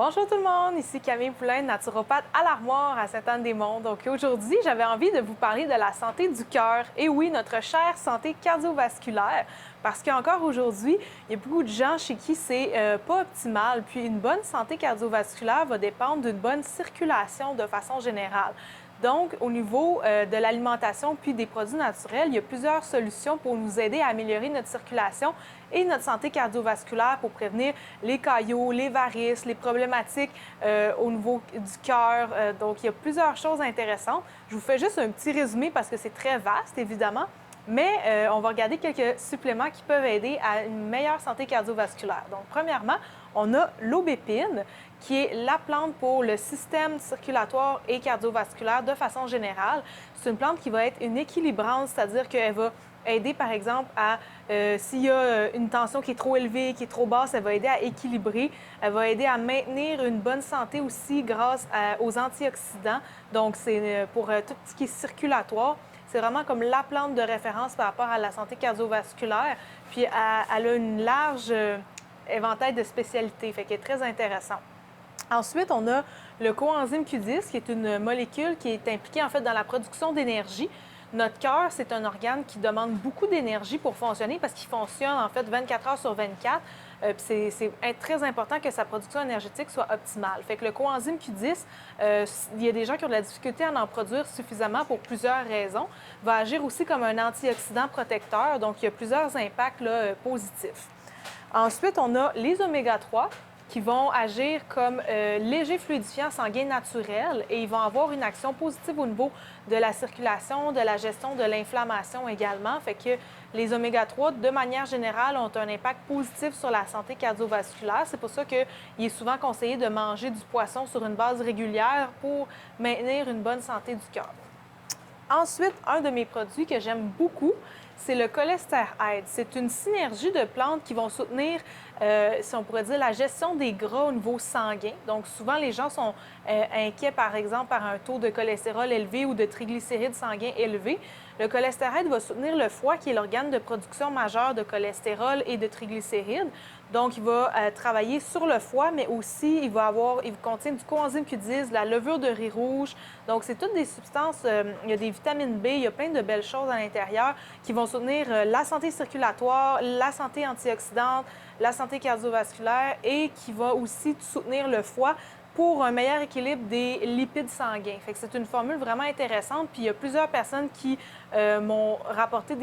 Bonjour tout le monde, ici Camille Poulain, naturopathe à l'Armoire à Sainte-Anne-des-Monts. Donc aujourd'hui, j'avais envie de vous parler de la santé du cœur. Et oui, notre chère santé cardiovasculaire, parce qu'encore aujourd'hui, il y a beaucoup de gens chez qui c'est pas optimal. Puis une bonne santé cardiovasculaire va dépendre d'une bonne circulation de façon générale. Donc, au niveau de l'alimentation puis des produits naturels, il y a plusieurs solutions pour nous aider à améliorer notre circulation et notre santé cardiovasculaire pour prévenir les caillots, les varices, les problématiques au niveau du cœur. Donc, il y a plusieurs choses intéressantes. Je vous fais juste un petit résumé parce que c'est très vaste, évidemment. Mais on va regarder quelques suppléments qui peuvent aider à une meilleure santé cardiovasculaire. Donc, premièrement, on a l'aubépine, qui est la plante pour le système circulatoire et cardiovasculaire de façon générale. C'est une plante qui va être une équilibrante, c'est-à-dire qu'elle va aider, par exemple, à s'il y a une tension qui est trop élevée, qui est trop basse, elle va aider à équilibrer. Elle va aider à maintenir une bonne santé aussi grâce aux antioxydants. Donc, c'est pour tout ce qui est circulatoire. C'est vraiment comme la plante de référence par rapport à la santé cardiovasculaire. Puis, elle a une large éventail de spécialités, fait qu'elle est très intéressante. Ensuite, on a le coenzyme Q10, qui est une molécule qui est impliquée en fait dans la production d'énergie. Notre cœur, c'est un organe qui demande beaucoup d'énergie pour fonctionner parce qu'il fonctionne en fait 24 heures sur 24. C'est très important que sa production énergétique soit optimale. Fait que le coenzyme Q10, il y a des gens qui ont de la difficulté à en produire suffisamment pour plusieurs raisons. Il va agir aussi comme un antioxydant protecteur, donc il y a plusieurs impacts là, positifs. Ensuite, on a les oméga-3 qui vont agir comme légers fluidifiants sanguins naturels et ils vont avoir une action positive au niveau de la circulation, de la gestion de l'inflammation également. Fait que les oméga-3, de manière générale, ont un impact positif sur la santé cardiovasculaire. C'est pour ça qu'il est souvent conseillé de manger du poisson sur une base régulière pour maintenir une bonne santé du cœur. Ensuite, un de mes produits que j'aime beaucoup, c'est le cholestérol. C'est une synergie de plantes qui vont soutenir, si on pourrait dire, la gestion des gras au niveau sanguin. Donc, souvent, les gens sont inquiets, par exemple, par un taux de cholestérol élevé ou de triglycérides sanguins élevés. Le cholestérol va soutenir le foie, qui est l'organe de production majeur de cholestérol et de triglycérides. Donc, il va travailler sur le foie, mais aussi, il contient du coenzyme Q10, de la levure de riz rouge. Donc, c'est toutes des substances, il y a des vitamines B, il y a plein de belles choses à l'intérieur qui vont soutenir la santé circulatoire, la santé antioxydante, la santé cardiovasculaire et qui va aussi soutenir le foie pour un meilleur équilibre des lipides sanguins. Fait que c'est une formule vraiment intéressante. Puis il y a plusieurs personnes qui m'ont rapporté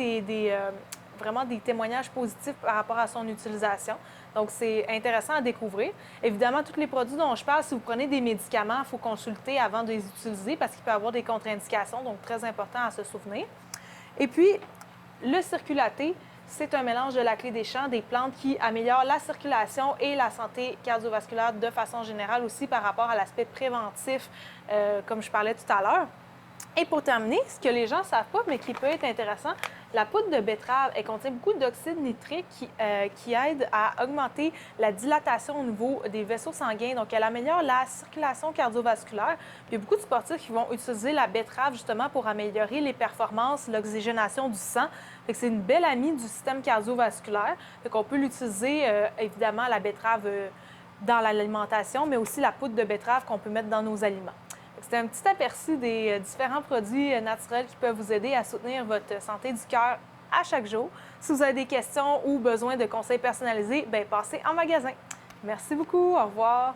vraiment des témoignages positifs par rapport à son utilisation. Donc, c'est intéressant à découvrir. Évidemment, tous les produits dont je parle, si vous prenez des médicaments, il faut consulter avant de les utiliser parce qu'il peut y avoir des contre-indications, donc très important à se souvenir. Et puis, le circulaté, c'est un mélange de la clé des champs, des plantes qui améliorent la circulation et la santé cardiovasculaire de façon générale aussi par rapport à l'aspect préventif, comme je parlais tout à l'heure. Et pour terminer, ce que les gens ne savent pas, mais qui peut être intéressant, la poudre de betterave, elle contient beaucoup d'oxyde nitrique qui aide à augmenter la dilatation au niveau des vaisseaux sanguins. Donc, elle améliore la circulation cardiovasculaire. Puis, il y a beaucoup de sportifs qui vont utiliser la betterave justement pour améliorer les performances, l'oxygénation du sang. Fait que c'est une belle amie du système cardiovasculaire. Fait qu'on peut l'utiliser, évidemment, la betterave dans l'alimentation, mais aussi la poudre de betterave qu'on peut mettre dans nos aliments. C'est un petit aperçu des différents produits naturels qui peuvent vous aider à soutenir votre santé du cœur à chaque jour. Si vous avez des questions ou besoin de conseils personnalisés, bien, passez en magasin. Merci beaucoup. Au revoir.